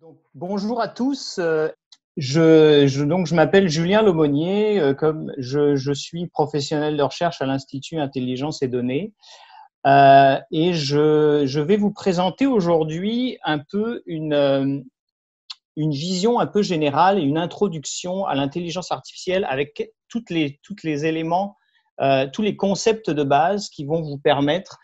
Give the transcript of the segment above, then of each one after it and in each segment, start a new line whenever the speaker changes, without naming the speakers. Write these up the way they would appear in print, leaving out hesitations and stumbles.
Donc, bonjour à tous. Je m'appelle Julien Lemonnier. Comme je suis professionnel de recherche à l'Institut Intelligence et Données. Et je vais vous présenter aujourd'hui un peu une vision un peu générale et une introduction à l'intelligence artificielle avec toutes les éléments, tous les concepts de base qui vont vous permettre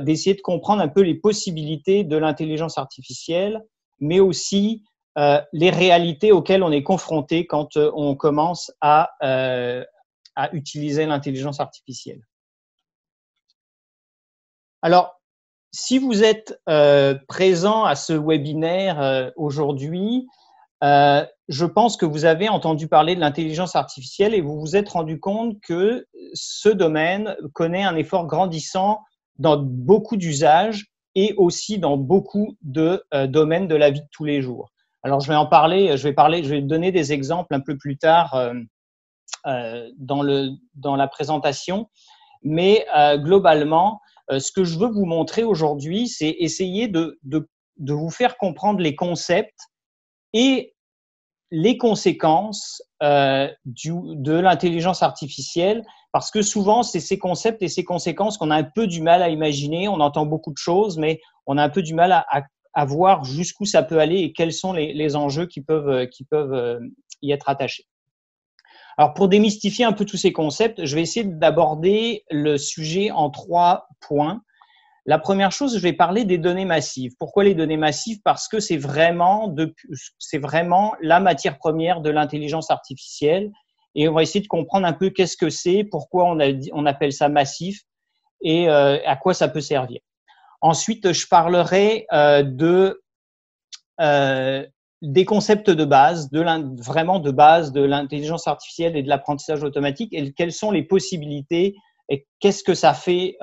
d'essayer de comprendre un peu les possibilités de l'intelligence artificielle, mais aussi les réalités auxquelles on est confronté quand on commence à utiliser l'intelligence artificielle. Alors, si vous êtes présent à ce webinaire aujourd'hui, je pense que vous avez entendu parler de l'intelligence artificielle et vous vous êtes rendu compte que ce domaine connaît un effort grandissant dans beaucoup d'usages et aussi dans beaucoup de domaines de la vie de tous les jours. Alors, je vais donner des exemples un peu plus tard dans la présentation, mais globalement, ce que je veux vous montrer aujourd'hui, c'est essayer de vous faire comprendre les concepts et les conséquences de l'intelligence artificielle, parce que souvent, c'est ces concepts et ces conséquences qu'on a un peu du mal à imaginer. On entend beaucoup de choses, mais on a un peu du mal à voir jusqu'où ça peut aller et quels sont les enjeux qui peuvent y être attachés. Alors, pour démystifier un peu tous ces concepts, je vais essayer d'aborder le sujet en 3 points. La première chose, je vais parler des données massives. Pourquoi les données massives? Parce que c'est vraiment la matière première de l'intelligence artificielle. Et on va essayer de comprendre un peu qu'est-ce que c'est, pourquoi on appelle ça massif et à quoi ça peut servir. Ensuite, je parlerai des concepts de base, vraiment de base de l'intelligence artificielle et de l'apprentissage automatique et quelles sont les possibilités et qu'est-ce que ça fait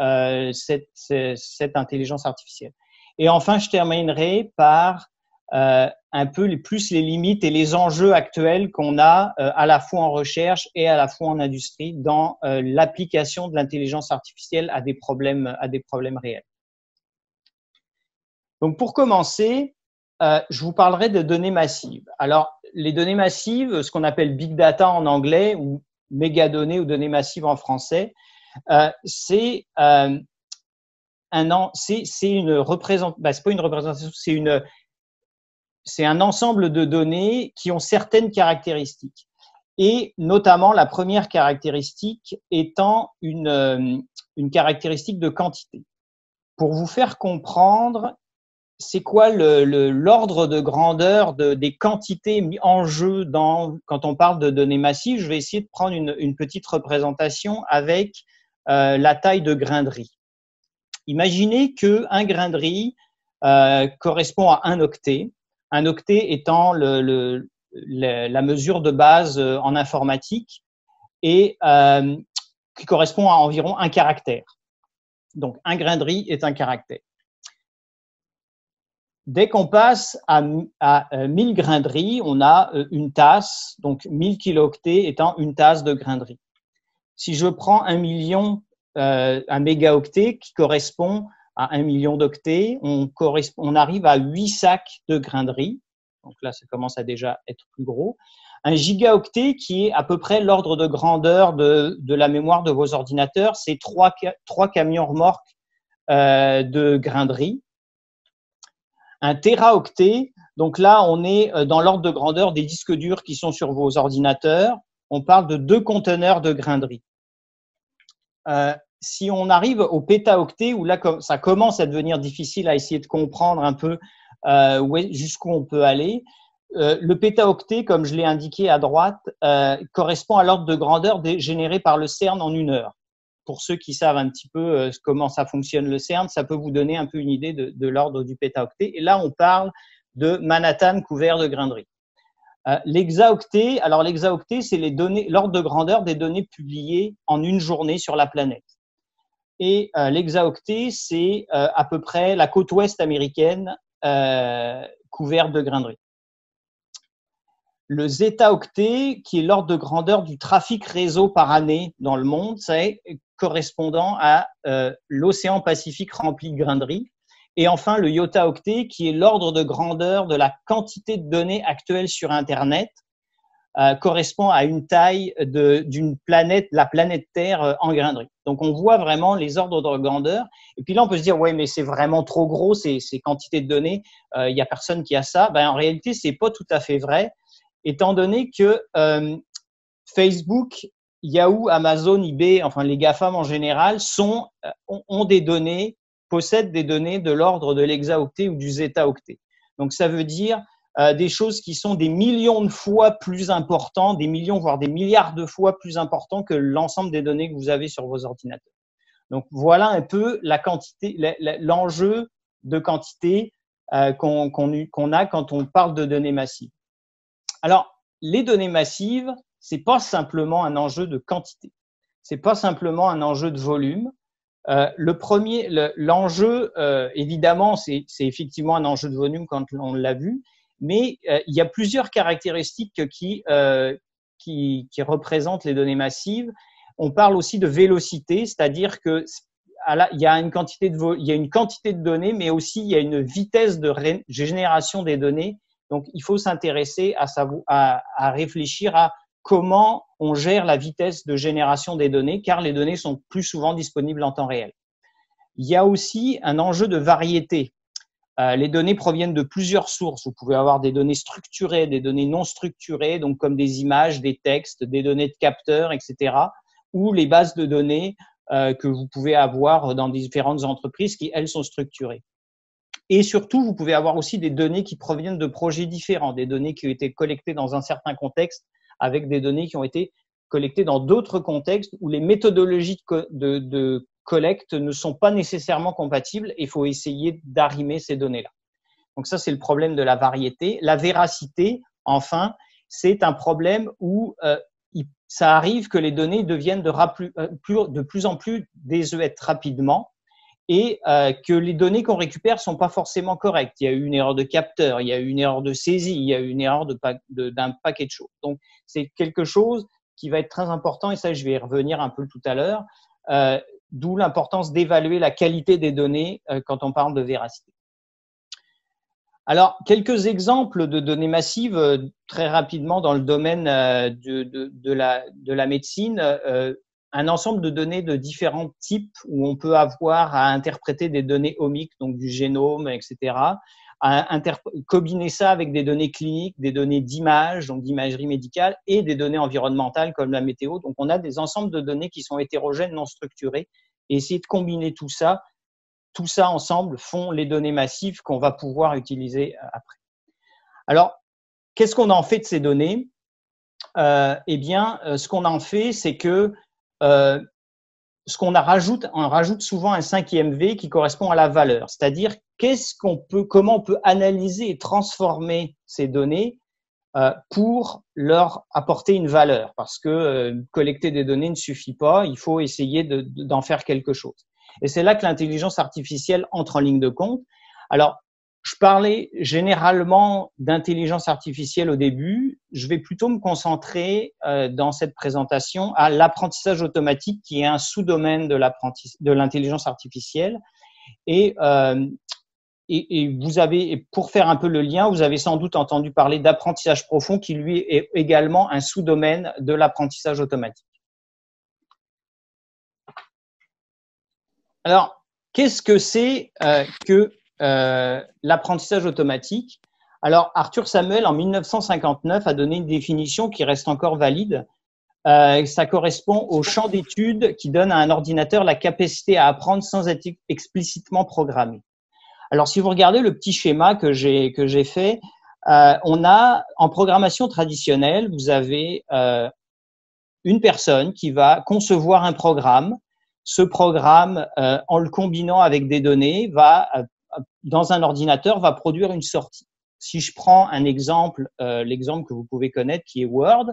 cette intelligence artificielle. Et enfin, je terminerai par un peu plus les limites et les enjeux actuels qu'on a à la fois en recherche et à la fois en industrie dans l'application de l'intelligence artificielle à des problèmes réels. Donc, pour commencer, je vous parlerai de données massives. Alors, les données massives, ce qu'on appelle big data en anglais ou mégadonnées ou données massives en français, c'est une représentation, c'est un ensemble de données qui ont certaines caractéristiques. Et notamment, la première caractéristique étant une caractéristique de quantité. Pour vous faire comprendre c'est quoi l'ordre de grandeur des quantités mises en jeu quand on parle de données massives. Je vais essayer de prendre une petite représentation avec la taille de grain de riz. Imaginez qu'un grain de riz correspond à 1 octet, 1 octet étant la mesure de base en informatique et qui correspond à environ 1 caractère. Donc, un grain de riz est 1 caractère. Dès qu'on passe à 1000 grains de riz, on a une tasse, donc 1000 kilooctets étant une tasse de grains de riz. Si je prends 1 mégaoctet qui correspond à 1 million d'octets, on arrive à 8 sacs de grains de riz. Donc là, ça commence à déjà être plus gros. Un gigaoctet qui est à peu près l'ordre de grandeur de la mémoire de vos ordinateurs, c'est 3 camions remorques de grains de riz. Un téraoctet, donc là, on est dans l'ordre de grandeur des disques durs qui sont sur vos ordinateurs. On parle de 2 conteneurs de grains de riz. Si on arrive au pétaoctet, où là, ça commence à devenir difficile à essayer de comprendre un peu jusqu'où on peut aller, le pétaoctet, comme je l'ai indiqué à droite, correspond à l'ordre de grandeur généré par le CERN en 1 heure. Pour ceux qui savent un petit peu comment ça fonctionne le CERN, ça peut vous donner un peu une idée de l'ordre du pétaoctet. Et là, on parle de Manhattan couvert de grains de riz. L'hexaoctet, alors l'hexaoctet, c'est l'ordre de grandeur des données publiées en 1 journée sur la planète. Et l'hexaoctet, c'est à peu près la côte ouest américaine couverte de grains de riz. Le zétaoctet, qui est l'ordre de grandeur du trafic réseau par année dans le monde, c'est correspondant à l'océan Pacifique rempli de grains de riz. Et enfin, le iota-octet, qui est l'ordre de grandeur de la quantité de données actuelles sur Internet, correspond à une taille d'une planète, la planète Terre en grainerie. Donc, on voit vraiment les ordres de grandeur. Et puis là, on peut se dire, ouais, mais c'est vraiment trop gros, ces quantités de données, il n'y a personne qui a ça. Ben, en réalité, c'est pas tout à fait vrai, étant donné que Facebook, Yahoo, Amazon, eBay, enfin les GAFAM en général, ont des données, possèdent des données de l'ordre de l'hexaoctet ou du zétaoctet. Donc, ça veut dire des choses qui sont des millions de fois plus importantes, des millions, voire des milliards de fois plus importants que l'ensemble des données que vous avez sur vos ordinateurs. Donc, voilà un peu la quantité, l'enjeu de quantité qu'on a quand on parle de données massives. Alors, les données massives, c'est pas simplement un enjeu de quantité. C'est pas simplement un enjeu de volume. L'enjeu, évidemment, c'est effectivement un enjeu de volume quand on l'a vu, mais il y a plusieurs caractéristiques qui représentent les données massives. On parle aussi de vélocité, c'est-à-dire que il y a une quantité de données, mais aussi il y a une vitesse de génération des données. Donc, il faut s'intéresser à réfléchir à comment on gère la vitesse de génération des données, car les données sont plus souvent disponibles en temps réel. Il y a aussi un enjeu de variété. Les données proviennent de plusieurs sources. Vous pouvez avoir des données structurées, des données non structurées, donc comme des images, des textes, des données de capteurs, etc., ou les bases de données que vous pouvez avoir dans différentes entreprises qui, elles, sont structurées. Et surtout, vous pouvez avoir aussi des données qui proviennent de projets différents, des données qui ont été collectées dans un certain contexte avec des données qui ont été collectées dans d'autres contextes où les méthodologies de collecte ne sont pas nécessairement compatibles et il faut essayer d'arrimer ces données-là. Donc ça, c'est le problème de la variété. La véracité, enfin, c'est un problème où ça arrive que les données deviennent de plus en plus désuètes rapidement et que les données qu'on récupère sont pas forcément correctes. Il y a eu une erreur de capteur, il y a eu une erreur de saisie, il y a eu une erreur d'un paquet de choses. Donc, c'est quelque chose qui va être très important, et ça, je vais y revenir un peu tout à l'heure, d'où l'importance d'évaluer la qualité des données quand on parle de véracité. Alors, quelques exemples de données massives, très rapidement dans le domaine de la médecine. Un ensemble de données de différents types où on peut avoir à interpréter des données omiques, donc du génome, etc., à combiner ça avec des données cliniques, des données d'image, donc d'imagerie médicale, et des données environnementales comme la météo. Donc, on a des ensembles de données qui sont hétérogènes, non structurées, et essayer de combiner tout ça ensemble font les données massives qu'on va pouvoir utiliser après. Alors, qu'est-ce qu'on en fait de ces données? Eh bien, ce qu'on en fait, c'est que on rajoute souvent un 5e V qui correspond à la valeur, c'est-à-dire comment on peut analyser et transformer ces données pour leur apporter une valeur, parce que collecter des données ne suffit pas, il faut essayer d'en faire quelque chose. Et c'est là que l'intelligence artificielle entre en ligne de compte. Alors, je parlais généralement d'intelligence artificielle au début. Je vais plutôt me concentrer dans cette présentation à l'apprentissage automatique, qui est un sous-domaine de l'intelligence artificielle. Et vous avez, pour faire un peu le lien, vous avez sans doute entendu parler d'apprentissage profond, qui lui est également un sous-domaine de l'apprentissage automatique. Alors, qu'est-ce que c'est que l'apprentissage automatique? Alors, Arthur Samuel, en 1959, a donné une définition qui reste encore valide. Ça correspond au champ d'étude qui donne à un ordinateur la capacité à apprendre sans être explicitement programmé. Alors, si vous regardez le petit schéma que j'ai fait, on a, en programmation traditionnelle, vous avez une personne qui va concevoir un programme. Ce programme, en le combinant avec des données, dans un ordinateur, va produire une sortie. Si je prends un exemple, l'exemple que vous pouvez connaître, qui est Word,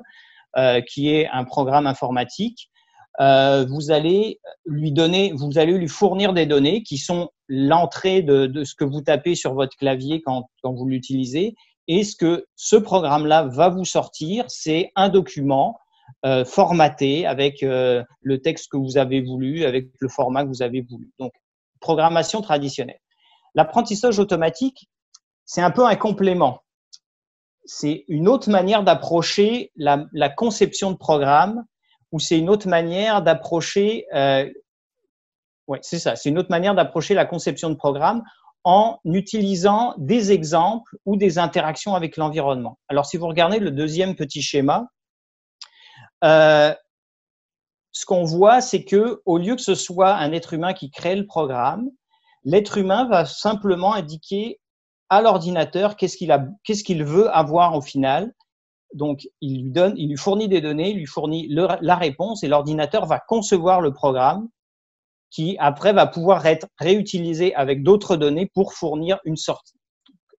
qui est un programme informatique, vous allez lui fournir des données qui sont l'entrée de ce que vous tapez sur votre clavier quand vous l'utilisez. Et ce que ce programme-là va vous sortir, c'est un document formaté avec le texte que vous avez voulu, avec le format que vous avez voulu. Donc, programmation traditionnelle. l'apprentissage automatique, c'est un peu un complément. C'est une autre manière d'approcher la conception de programme, ou c'est une autre manière d'approcher, ouais, c'est ça, c'est une autre manière d'approcher la conception de programme en utilisant des exemples ou des interactions avec l'environnement. Alors, si vous regardez le deuxième petit schéma, ce qu'on voit, c'est que au lieu que ce soit un être humain qui crée le programme, l'être humain va simplement indiquer à l'ordinateur qu'est-ce qu'il veut avoir au final. Donc, il lui fournit des données, il lui fournit la réponse et l'ordinateur va concevoir le programme qui, après, va pouvoir être réutilisé avec d'autres données pour fournir une sortie.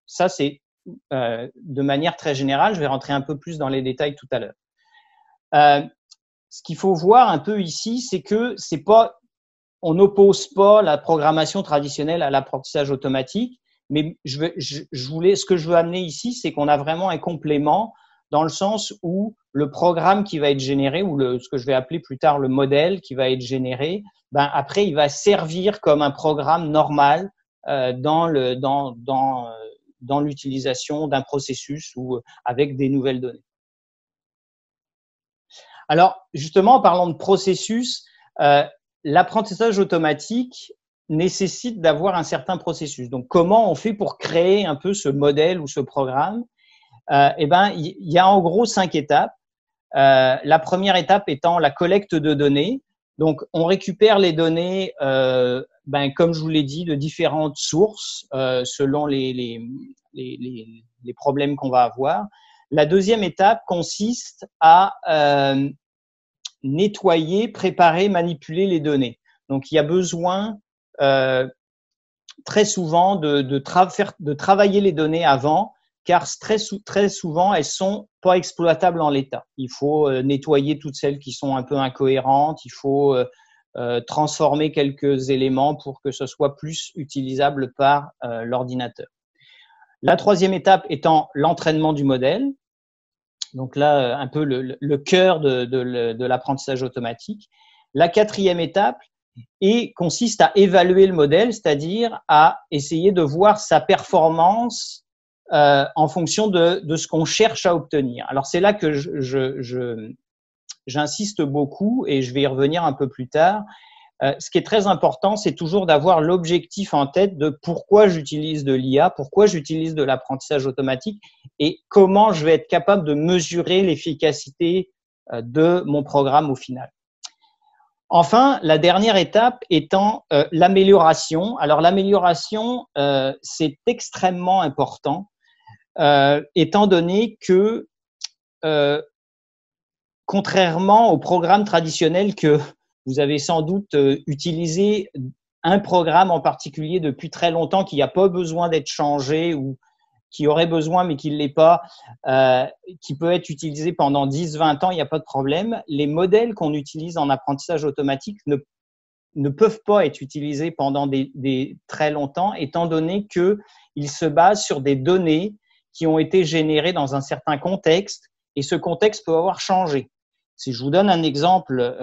Ça, c'est de manière très générale. Je vais rentrer un peu plus dans les détails tout à l'heure. Ce qu'il faut voir un peu ici, c'est que c'est pas, on n'oppose pas la programmation traditionnelle à l'apprentissage automatique, mais ce que je veux amener ici, c'est qu'on a vraiment un complément dans le sens où le programme qui va être généré, ou ce que je vais appeler plus tard le modèle qui va être généré, ben après il va servir comme un programme normal dans l'utilisation d'un processus ou avec des nouvelles données. Alors justement, en parlant de processus, l'apprentissage automatique nécessite d'avoir un certain processus. Donc, comment on fait pour créer un peu ce modèle ou ce programme? Eh ben, il y a en gros 5 étapes. La première étape étant la collecte de données. Donc, on récupère les données, comme je vous l'ai dit, de différentes sources selon les problèmes qu'on va avoir. La deuxième étape consiste à nettoyer, préparer, manipuler les données. Donc, il y a besoin très souvent de travailler les données avant, car très souvent, elles sont pas exploitables en l'état. Il faut nettoyer toutes celles qui sont un peu incohérentes, il faut transformer quelques éléments pour que ce soit plus utilisable par l'ordinateur. La troisième étape étant l'entraînement du modèle. Donc là, un peu le cœur de l'apprentissage automatique. La quatrième étape consiste à évaluer le modèle, c'est-à-dire à essayer de voir sa performance en fonction de ce qu'on cherche à obtenir. Alors c'est là que j'insiste beaucoup et je vais y revenir un peu plus tard. Ce qui est très important, c'est toujours d'avoir l'objectif en tête de pourquoi j'utilise de l'IA, pourquoi j'utilise de l'apprentissage automatique et comment je vais être capable de mesurer l'efficacité de mon programme au final. Enfin, la dernière étape étant l'amélioration. Alors l'amélioration, c'est extrêmement important, étant donné que contrairement au programme traditionnel que vous avez sans doute utilisé un programme en particulier depuis très longtemps qui n'a pas besoin d'être changé ou qui aurait besoin mais qui ne l'est pas, qui peut être utilisé pendant 10-20 ans, il n'y a pas de problème. Les modèles qu'on utilise en apprentissage automatique ne peuvent pas être utilisés pendant des très longtemps, étant donné qu'ils se basent sur des données qui ont été générées dans un certain contexte et ce contexte peut avoir changé. Si je vous donne un exemple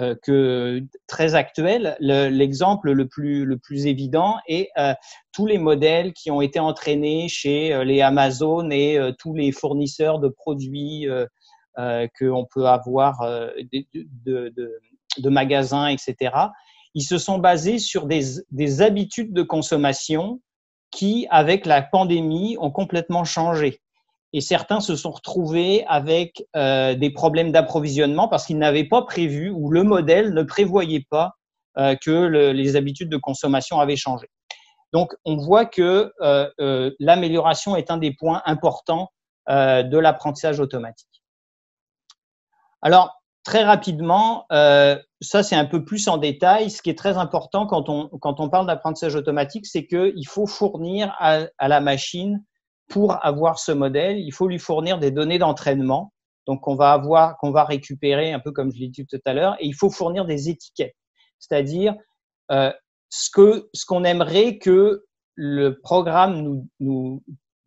très actuel, l'exemple le plus évident est tous les modèles qui ont été entraînés chez les Amazon et tous les fournisseurs de produits qu'on peut avoir de magasins, etc. Ils se sont basés sur des habitudes de consommation qui, avec la pandémie, ont complètement changé. Et certains se sont retrouvés avec des problèmes d'approvisionnement parce qu'ils n'avaient pas prévu ou le modèle ne prévoyait pas que les habitudes de consommation avaient changé. Donc, on voit que l'amélioration est un des points importants de l'apprentissage automatique. Alors, très rapidement, ça c'est un peu plus en détail. Ce qui est très important quand on parle d'apprentissage automatique, c'est qu'il faut fournir à la machine, pour avoir ce modèle, il faut lui fournir des données d'entraînement, donc qu'on va récupérer un peu comme je l'ai dit tout à l'heure, et il faut fournir des étiquettes, c'est-à-dire ce qu'on aimerait que le programme nous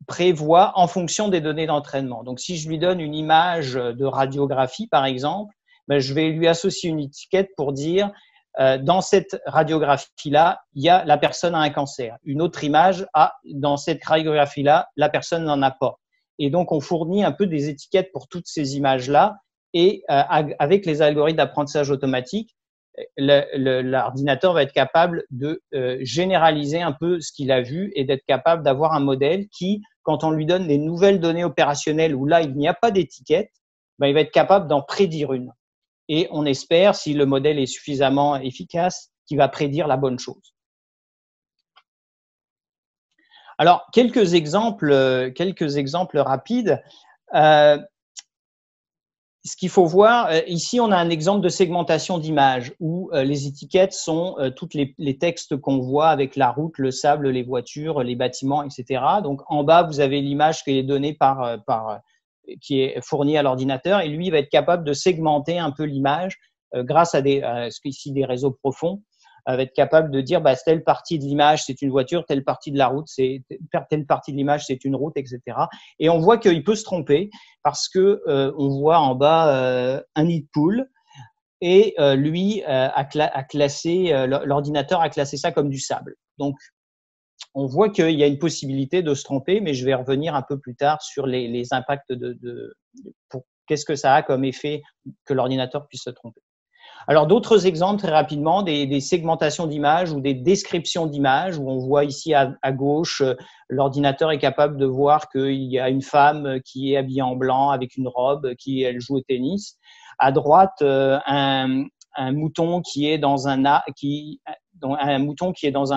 prévoit en fonction des données d'entraînement. Donc, si je lui donne une image de radiographie, par exemple, ben, je vais lui associer une étiquette pour dire dans cette radiographie-là, il y a la personne a un cancer. Une autre image, dans cette radiographie-là, la personne n'en a pas. Et donc, on fournit un peu des étiquettes pour toutes ces images-là. Et avec les algorithmes d'apprentissage automatique, l'ordinateur va être capable de généraliser un peu ce qu'il a vu et d'être capable d'avoir un modèle qui, quand on lui donne des nouvelles données opérationnelles où là, il n'y a pas d'étiquette, ben, il va être capable d'en prédire une. Et on espère, si le modèle est suffisamment efficace, qu'il va prédire la bonne chose. Alors, quelques exemples rapides. Ce qu'il faut voir, ici, on a un exemple de segmentation d'images où les étiquettes sont tous les textes qu'on voit avec la route, le sable, les voitures, les bâtiments, etc. Donc, en bas, vous avez l'image qui est donnée qui est fournie à l'ordinateur et lui, il va être capable de segmenter un peu l'image grâce à des réseaux profonds. Va être capable de dire telle partie de l'image c'est une voiture, telle partie de la route telle partie de l'image c'est une route, etc. Et on voit qu'il peut se tromper parce que on voit en bas un nid de poule et lui l'ordinateur a classé ça comme du sable. Donc on voit qu'il y a une possibilité de se tromper, mais je vais revenir un peu plus tard sur les impacts qu'est-ce que ça a comme effet que l'ordinateur puisse se tromper. Alors, d'autres exemples très rapidement, des segmentations d'images ou des descriptions d'images où on voit ici à gauche, l'ordinateur est capable de voir qu'il y a une femme qui est habillée en blanc avec une robe, elle joue au tennis. À droite, un mouton qui est dans un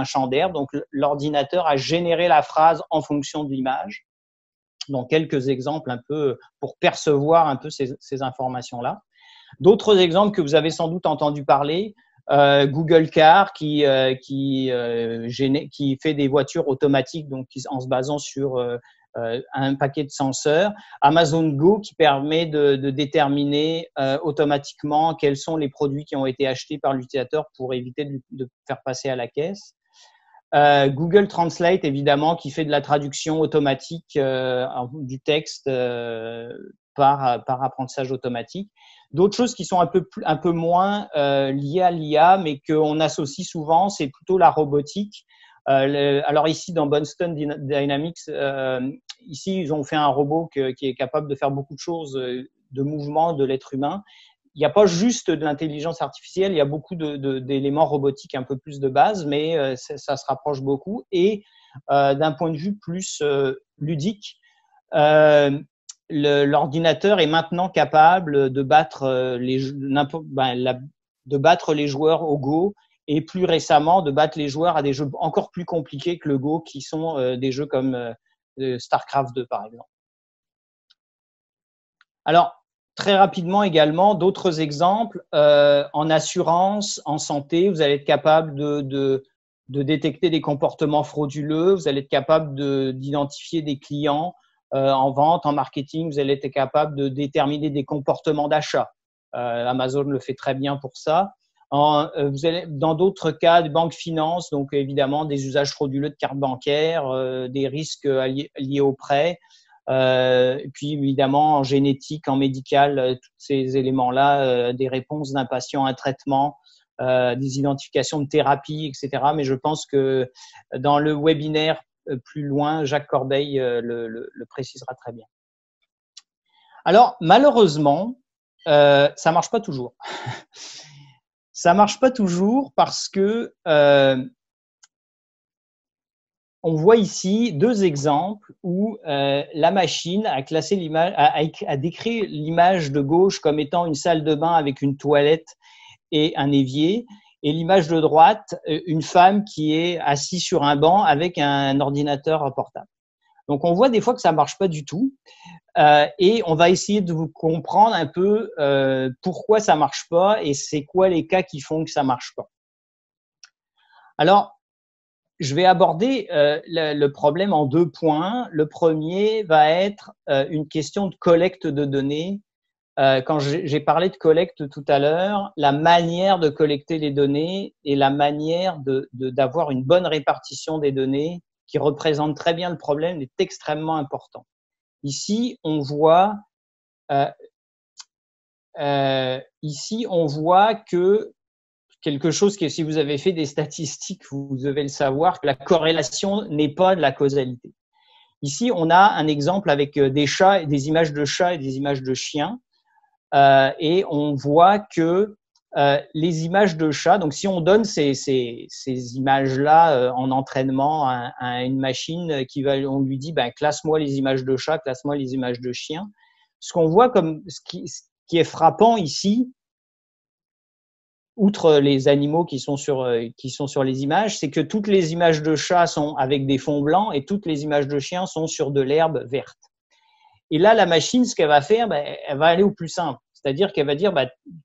champ d'herbe. Donc, l'ordinateur a généré la phrase en fonction de l'image. Donc, quelques exemples un peu pour percevoir un peu ces informations-là. D'autres exemples que vous avez sans doute entendu parler, Google Car qui fait des voitures automatiques donc en se basant sur un paquet de senseurs, Amazon Go qui permet de déterminer automatiquement quels sont les produits qui ont été achetés par l'utilisateur pour éviter de faire passer à la caisse. Google Translate, évidemment, qui fait de la traduction automatique du texte par apprentissage automatique. D'autres choses qui sont un peu moins liées à l'IA, mais qu'on associe souvent, c'est plutôt la robotique. Alors ici, dans Boston Dynamics, ici, ils ont fait un robot qui est capable de faire beaucoup de choses, de mouvements de l'être humain. Il n'y a pas juste de l'intelligence artificielle, il y a beaucoup d'éléments robotiques un peu plus de base, mais ça se rapproche beaucoup. Et d'un point de vue plus ludique, l'ordinateur est maintenant capable de battre les joueurs au Go et plus récemment de battre les joueurs à des jeux encore plus compliqués que le Go, qui sont des jeux comme StarCraft 2 par exemple. Alors, très rapidement également, d'autres exemples en assurance, en santé, vous allez être capable de détecter des comportements frauduleux, vous allez être capable d'identifier des clients en vente, en marketing, vous allez être capable de déterminer des comportements d'achat. Amazon le fait très bien pour ça. Dans d'autres cas, des banques finances, donc évidemment des usages frauduleux de cartes bancaires, des risques liés aux prêts. Et puis évidemment en génétique, en médical, tous ces éléments-là, des réponses d'un patient à un traitement, des identifications de thérapie, etc. Mais je pense que dans le webinaire plus loin, Jacques Corbeil le précisera très bien. Alors malheureusement, ça marche pas toujours. Ça marche pas toujours parce que on voit ici deux exemples où la machine a classé l'image, a décrit l'image de gauche comme étant une salle de bain avec une toilette et un évier, et l'image de droite, une femme qui est assise sur un banc avec un ordinateur portable. Donc, on voit des fois que ça marche pas du tout, et on va essayer de vous comprendre un peu pourquoi ça marche pas et c'est quoi les cas qui font que ça marche pas. Alors, je vais aborder le problème en 2 points. Le premier va être une question de collecte de données. Quand j'ai parlé de collecte tout à l'heure, la manière de collecter les données et la manière d'avoir une bonne répartition des données qui représente très bien le problème est extrêmement important. Ici, on voit que quelque chose que si vous avez fait des statistiques, vous devez le savoir, que la corrélation n'est pas de la causalité. Ici, on a un exemple avec des chats, des images de chats et des images de chiens. Et on voit que les images de chats, donc si on donne ces images-là en entraînement à une machine, on lui dit classe-moi les images de chats, classe-moi les images de chiens. Ce qu'on voit comme ce qui est frappant ici, outre les animaux qui sont sur les images, c'est que toutes les images de chats sont avec des fonds blancs et toutes les images de chiens sont sur de l'herbe verte. Et là, la machine, ce qu'elle va faire, elle va aller au plus simple. C'est-à-dire qu'elle va dire,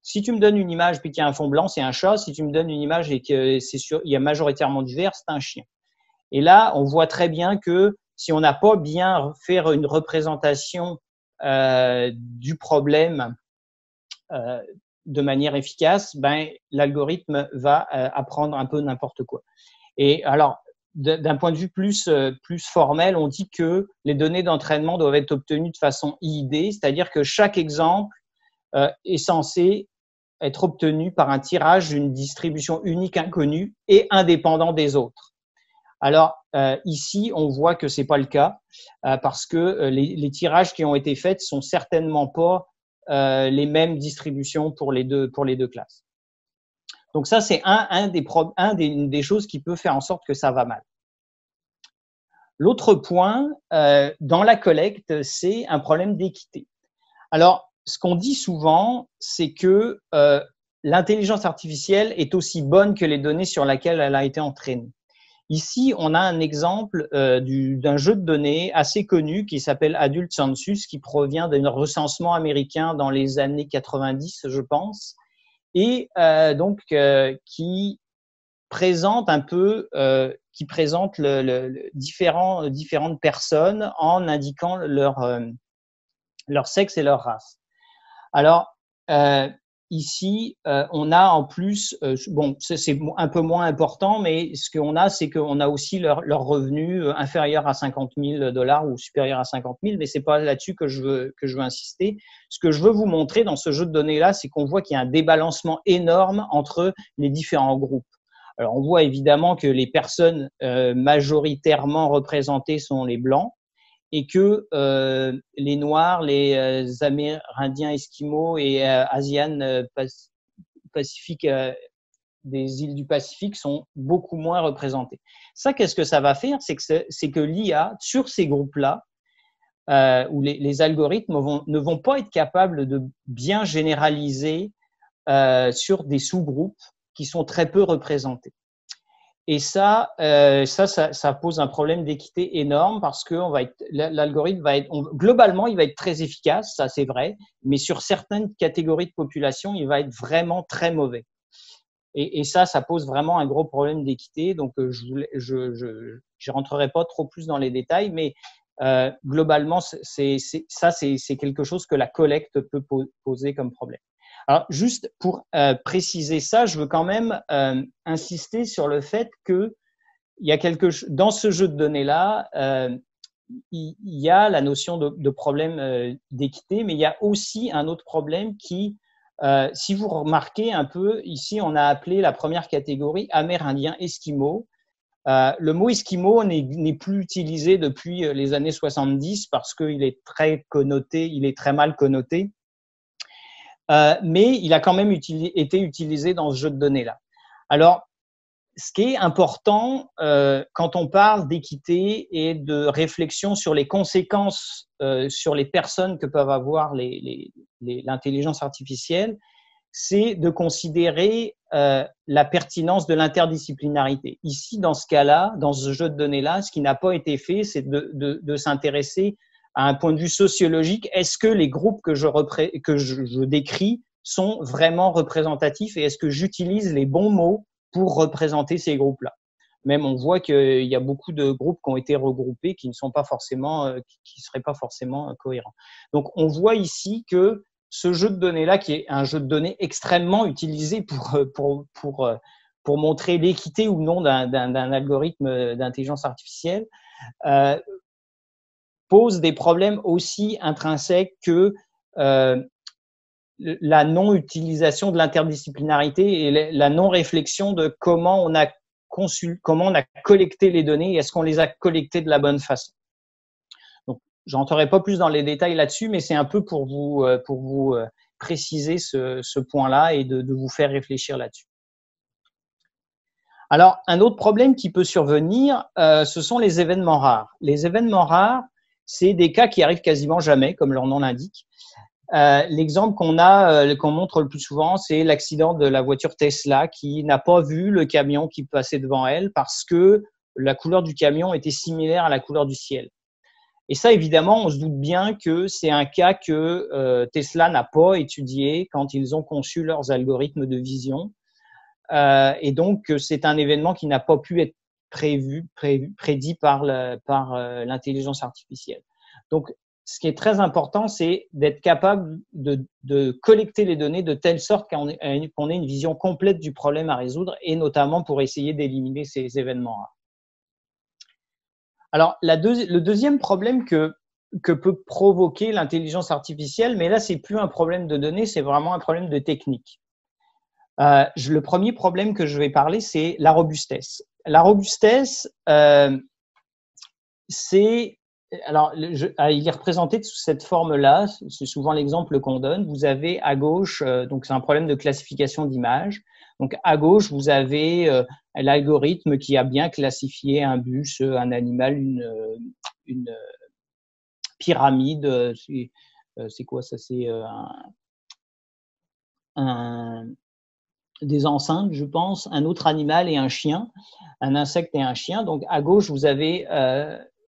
si tu me donnes une image puis qu'il y a un fond blanc, c'est un chat. Si tu me donnes une image et que il y a majoritairement du vert, c'est un chien. Et là, on voit très bien que si on n'a pas bien fait une représentation du problème de manière efficace, l'algorithme va apprendre un peu n'importe quoi. Et alors, d'un point de vue plus formel, on dit que les données d'entraînement doivent être obtenues de façon IID, c'est-à-dire que chaque exemple est censé être obtenu par un tirage d'une distribution unique inconnue et indépendant des autres. Alors, ici, on voit que c'est pas le cas parce que les tirages qui ont été faits sont certainement pas les mêmes distributions pour les deux classes. Donc ça, c'est des choses qui peut faire en sorte que ça va mal. L'autre point dans la collecte, c'est un problème d'équité. Alors, ce qu'on dit souvent, c'est que l'intelligence artificielle est aussi bonne que les données sur lesquelles elle a été entraînée. Ici, on a un exemple d'un jeu de données assez connu qui s'appelle Adult Census, qui provient d'un recensement américain dans les années 90, je pense, et donc qui présente un peu, différentes personnes en indiquant leur sexe et leur race. Alors, ici, on a en plus, c'est un peu moins important, mais ce qu'on a, c'est qu'on a aussi leur revenu inférieur à 50 000 $ ou supérieur à 50 000, mais c'est pas là-dessus que je veux insister. Ce que je veux vous montrer dans ce jeu de données-là, c'est qu'on voit qu'il y a un débalancement énorme entre les différents groupes. Alors, on voit évidemment que les personnes majoritairement représentées sont les blancs, et que les Noirs, les Amérindiens esquimaux et Asianes Pacifiques des îles du Pacifique sont beaucoup moins représentés. Ça, qu'est-ce que ça va faire? C'est que l'IA, sur ces groupes-là, où les algorithmes ne vont pas être capables de bien généraliser sur des sous-groupes qui sont très peu représentés. Et ça pose un problème d'équité énorme parce que l'algorithme globalement, il va être très efficace, ça c'est vrai, mais sur certaines catégories de population, il va être vraiment très mauvais. Et ça pose vraiment un gros problème d'équité. Donc, je rentrerai pas trop plus dans les détails, mais globalement, c'est quelque chose que la collecte peut poser comme problème. Alors, juste pour préciser ça, je veux quand même insister sur le fait que il y a dans ce jeu de données-là, il y a la notion de problème d'équité, mais il y a aussi un autre problème qui, si vous remarquez un peu, ici, on a appelé la première catégorie Amérindien Esquimau. Le mot Esquimau n'est plus utilisé depuis les années 70 parce qu'il est très connoté, il est très mal connoté. Mais il a quand même été utilisé dans ce jeu de données-là. Alors, ce qui est important quand on parle d'équité et de réflexion sur les conséquences sur les personnes que peuvent avoir l'intelligence artificielle, c'est de considérer la pertinence de l'interdisciplinarité. Ici, dans ce cas-là, dans ce jeu de données-là, ce qui n'a pas été fait, c'est de s'intéresser à un point de vue sociologique. Est-ce que les groupes que je décris sont vraiment représentatifs et est-ce que j'utilise les bons mots pour représenter ces groupes-là? Même on voit qu'il y a beaucoup de groupes qui ont été regroupés qui ne sont pas forcément, qui seraient pas forcément cohérents. Donc, on voit ici que ce jeu de données-là, qui est un jeu de données extrêmement utilisé pour montrer l'équité ou non d'un algorithme d'intelligence artificielle, pose des problèmes aussi intrinsèques que la non-utilisation de l'interdisciplinarité et la non-réflexion de comment on a collecté les données et est-ce qu'on les a collectées de la bonne façon. Donc, je n'entrerai pas plus dans les détails là-dessus, mais c'est un peu pour vous préciser ce point-là et de vous faire réfléchir là-dessus. Alors, un autre problème qui peut survenir, ce sont les événements rares. Les événements rares, c'est des cas qui arrivent quasiment jamais, comme leur nom l'indique. L'exemple qu'on montre le plus souvent, c'est l'accident de la voiture Tesla qui n'a pas vu le camion qui passait devant elle parce que la couleur du camion était similaire à la couleur du ciel. Et ça, évidemment, on se doute bien que c'est un cas que Tesla n'a pas étudié quand ils ont conçu leurs algorithmes de vision. Et donc, c'est un événement qui n'a pas pu être prédit par l'intelligence artificielle. Donc, ce qui est très important, c'est d'être capable de collecter les données de telle sorte qu'on ait une vision complète du problème à résoudre et notamment pour essayer d'éliminer ces événements rares. Alors, le deuxième problème que peut provoquer l'intelligence artificielle, mais là, c'est plus un problème de données, c'est vraiment un problème de technique. Le premier problème que je vais parler, c'est la robustesse. La robustesse, c'est… Alors, il est représenté sous cette forme-là, c'est souvent l'exemple qu'on donne. Vous avez à gauche, donc c'est un problème de classification d'images. Donc, à gauche, vous avez l'algorithme qui a bien classifié un bus, un animal, une pyramide. C'est quoi ça? C'est des enceintes, je pense, un autre animal et un chien, un insecte et un chien. Donc, à gauche, vous avez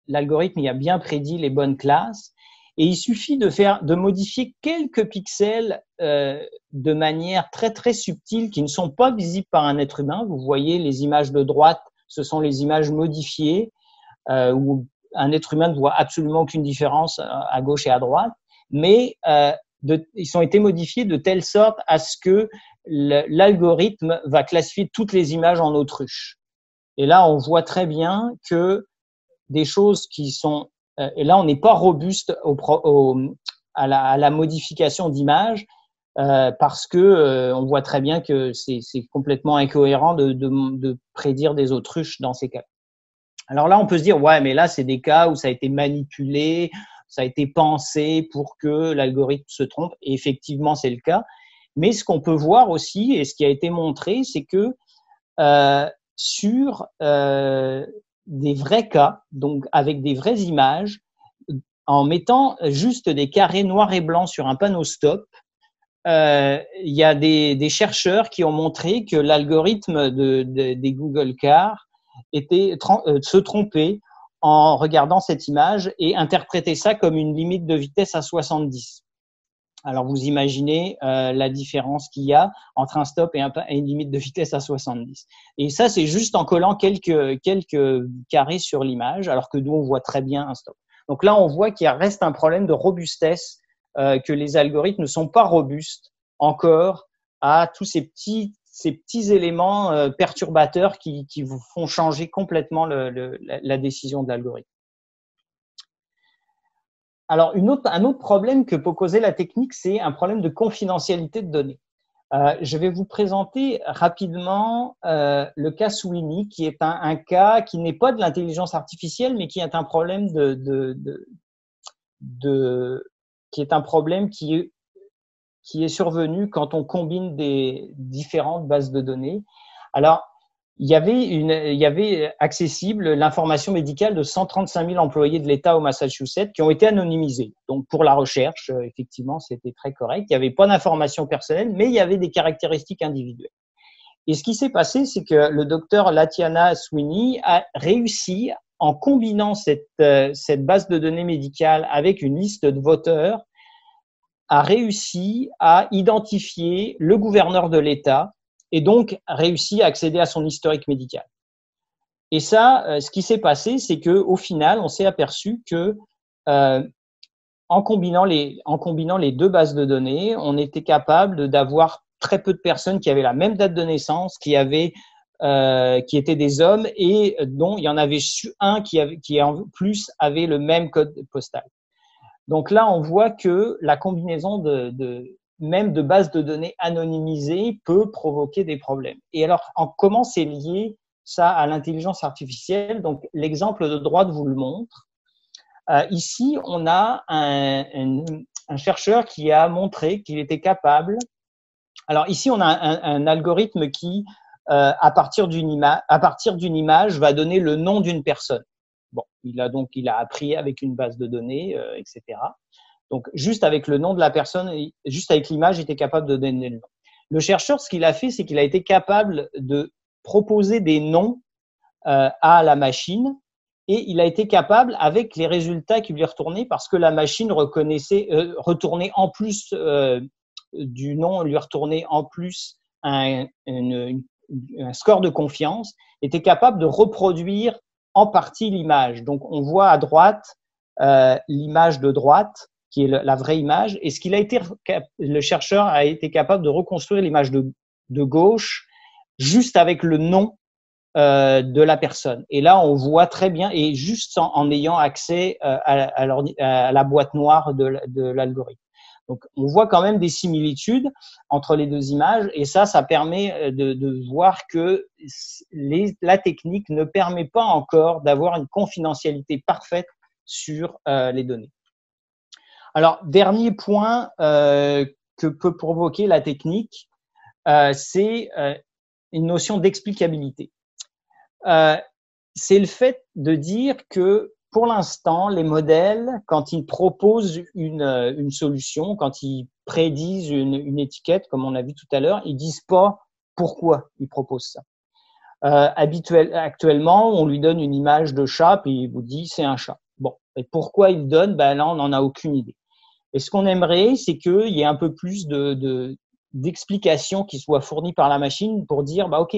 l'algorithme, il a bien prédit les bonnes classes et il suffit de modifier quelques pixels de manière très, très subtile qui ne sont pas visibles par un être humain. Vous voyez les images de droite, ce sont les images modifiées où un être humain ne voit absolument aucune différence à gauche et à droite, mais ils ont été modifiés de telle sorte à ce que l'algorithme va classifier toutes les images en autruche. Et là, on voit très bien que des choses qui sont… et là, on n'est pas robuste à la modification d'images parce que on voit très bien que c'est complètement incohérent de prédire des autruches dans ces cas. Alors là, on peut se dire, ouais, mais là, c'est des cas où ça a été manipulé, ça a été pensé pour que l'algorithme se trompe. Et effectivement, c'est le cas. Mais ce qu'on peut voir aussi, et ce qui a été montré, c'est que sur des vrais cas, donc avec des vraies images, en mettant juste des carrés noirs et blancs sur un panneau stop, il y a des chercheurs qui ont montré que l'algorithme des Google Cars se trompait en regardant cette image et interprétait ça comme une limite de vitesse à 70. Alors, vous imaginez la différence qu'il y a entre un stop et une limite de vitesse à 70. Et ça, c'est juste en collant quelques carrés sur l'image, alors que nous, on voit très bien un stop. Donc là, on voit qu'il reste un problème de robustesse, que les algorithmes ne sont pas robustes encore à tous ces petits éléments perturbateurs qui vous font changer complètement la décision de l'algorithme. Alors, un autre problème que peut causer la technique, c'est un problème de confidentialité de données. Je vais vous présenter rapidement le cas Sweeney, qui est un cas qui n'est pas de l'intelligence artificielle, mais qui est un problème qui est un problème qui est survenu quand on combine des différentes bases de données. Alors, il y avait accessible l'information médicale de 135 000 employés de l'État au Massachusetts qui ont été anonymisés. Donc, pour la recherche, effectivement, c'était très correct. Il n'y avait pas d'informations personnelles, mais il y avait des caractéristiques individuelles. Et ce qui s'est passé, c'est que le docteur Latiana Sweeney a réussi, en combinant cette base de données médicale avec une liste de voteurs, a réussi à identifier le gouverneur de l'État et donc réussi à accéder à son historique médical. Et ça, ce qui s'est passé, c'est que au final, on s'est aperçu que en combinant les deux bases de données, on était capable d'avoir très peu de personnes qui avaient la même date de naissance, qui étaient des hommes et dont il y en avait un qui en plus avait le même code postal. Donc là, on voit que la combinaison même de base de données anonymisée peut provoquer des problèmes. Et alors, comment c'est lié ça à l'intelligence artificielle? Donc, l'exemple de droite vous le montre. Ici, on a un chercheur qui a montré qu'il était capable. Alors ici, on a un algorithme qui, à partir d'une image, va donner le nom d'une personne. Bon, il a appris avec une base de données, etc. Donc, juste avec le nom de la personne, juste avec l'image, il était capable de donner le nom. Le chercheur, ce qu'il a fait, c'est qu'il a été capable de proposer des noms à la machine et il a été capable, avec les résultats qui lui retournaient, parce que la machine retournait en plus du nom, lui retournait en plus un score de confiance, était capable de reproduire en partie l'image. Donc, on voit à droite l'image de droite, qui est la vraie image, et le chercheur a été capable de reconstruire l'image de gauche juste avec le nom de la personne. Et là, on voit très bien, et juste en ayant accès à la boîte noire de l'algorithme. Donc, on voit quand même des similitudes entre les deux images, et ça permet de voir que la technique ne permet pas encore d'avoir une confidentialité parfaite sur les données. Alors, dernier point que peut provoquer la technique, c'est une notion d'explicabilité. C'est le fait de dire que pour l'instant, les modèles, quand ils proposent une solution, quand ils prédisent une étiquette, comme on a vu tout à l'heure, ils disent pas pourquoi ils proposent ça. Actuellement, on lui donne une image de chat, puis il vous dit c'est un chat. Bon, et pourquoi il le donne? Ben là, on n'en a aucune idée. Et ce qu'on aimerait, c'est qu'il y ait un peu plus d'explications qui soient fournies par la machine pour dire, bah ok,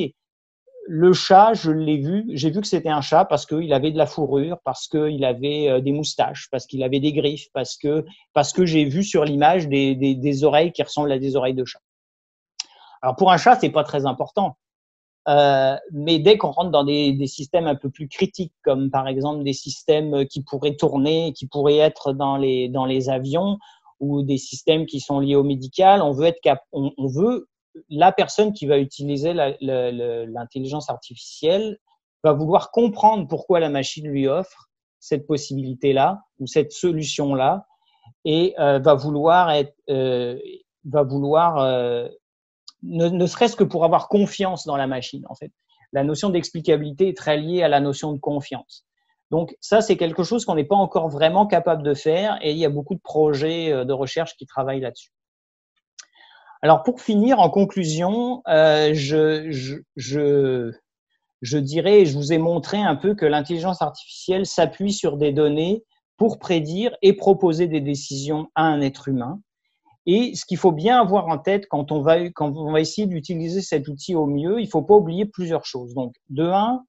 le chat, je l'ai vu, j'ai vu que c'était un chat parce qu'il avait de la fourrure, parce qu'il avait des moustaches, parce qu'il avait des griffes, parce que j'ai vu sur l'image des oreilles qui ressemblent à des oreilles de chat. Alors pour un chat, c'est pas très important. Mais dès qu'on rentre dans des systèmes un peu plus critiques, comme par exemple des systèmes qui pourraient tourner, qui pourraient être dans les avions, ou des systèmes qui sont liés au médical, on veut la personne qui va utiliser l'intelligence artificielle va vouloir comprendre pourquoi la machine lui offre cette possibilité-là ou cette solution-là, et va vouloir ne serait-ce que pour avoir confiance dans la machine, en fait. La notion d'explicabilité est très liée à la notion de confiance. Donc, ça, c'est quelque chose qu'on n'est pas encore vraiment capable de faire, et il y a beaucoup de projets de recherche qui travaillent là-dessus. Alors, pour finir, en conclusion, je dirais, je vous ai montré un peu que l'intelligence artificielle s'appuie sur des données pour prédire et proposer des décisions à un être humain. Et ce qu'il faut bien avoir en tête quand on va essayer d'utiliser cet outil au mieux, il ne faut pas oublier plusieurs choses. Donc, de un,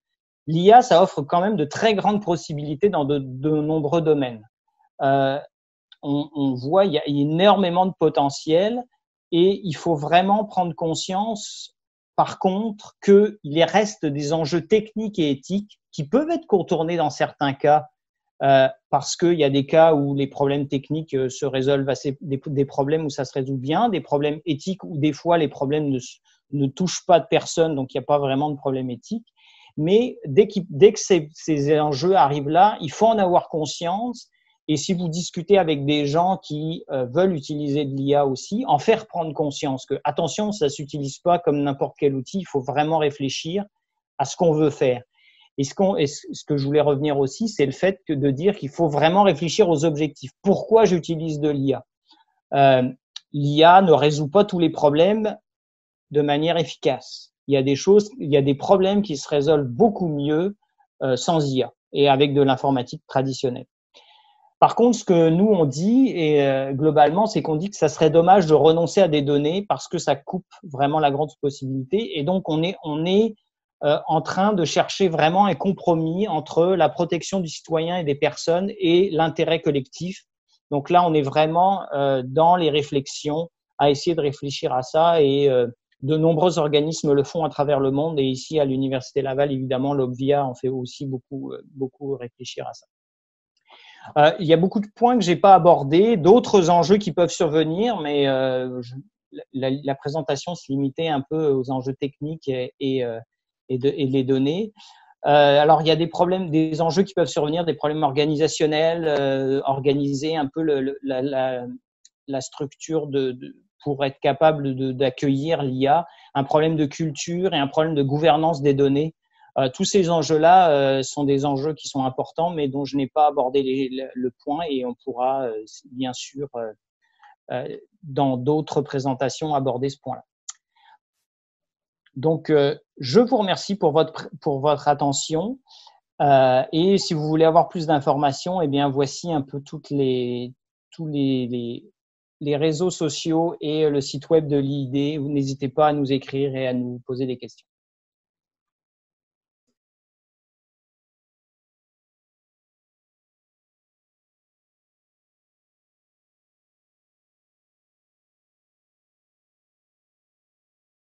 l'IA, ça offre quand même de très grandes possibilités dans de nombreux domaines. On voit, il y a énormément de potentiel, et il faut vraiment prendre conscience, par contre, qu'il reste des enjeux techniques et éthiques qui peuvent être contournés dans certains cas, parce qu'il y a des cas où les problèmes techniques se résolvent des problèmes où ça se résout bien, des problèmes éthiques où des fois les problèmes ne touchent pas de personne, donc il n'y a pas vraiment de problème éthique. Mais dès que ces enjeux arrivent là, il faut en avoir conscience. Et si vous discutez avec des gens qui veulent utiliser de l'IA aussi, en faire prendre conscience que, attention, ça ne s'utilise pas comme n'importe quel outil, il faut vraiment réfléchir à ce qu'on veut faire. Et ce que je voulais revenir aussi, c'est le fait de dire qu'il faut vraiment réfléchir aux objectifs. Pourquoi j'utilise de l'IA? L'IA ne résout pas tous les problèmes de manière efficace. Il y a des problèmes qui se résolvent beaucoup mieux sans IA et avec de l'informatique traditionnelle. Par contre, ce que nous on dit, et globalement, c'est qu'on dit que ça serait dommage de renoncer à des données parce que ça coupe vraiment la grande possibilité. Et donc, on est en train de chercher vraiment un compromis entre la protection du citoyen et des personnes et l'intérêt collectif. Donc là, on est vraiment dans les réflexions à essayer de réfléchir à ça, et de nombreux organismes le font à travers le monde, et ici à l'Université Laval, évidemment, l'Obvia en fait aussi beaucoup réfléchir à ça. Il y a beaucoup de points que j'ai pas abordés, d'autres enjeux qui peuvent survenir, mais la présentation se limitait un peu aux enjeux techniques et les données. Alors, il y a des problèmes, des enjeux qui peuvent survenir, des problèmes organisationnels, organiser un peu la structure pour être capable d'accueillir l'IA, un problème de culture et un problème de gouvernance des données. Tous ces enjeux-là sont des enjeux qui sont importants, mais dont je n'ai pas abordé le point et on pourra bien sûr dans d'autres présentations aborder ce point-là. Donc, je vous remercie pour votre attention. Et si vous voulez avoir plus d'informations, eh bien, voici un peu tous les réseaux sociaux et le site web de l'IID. N'hésitez pas à nous écrire et à nous poser des questions.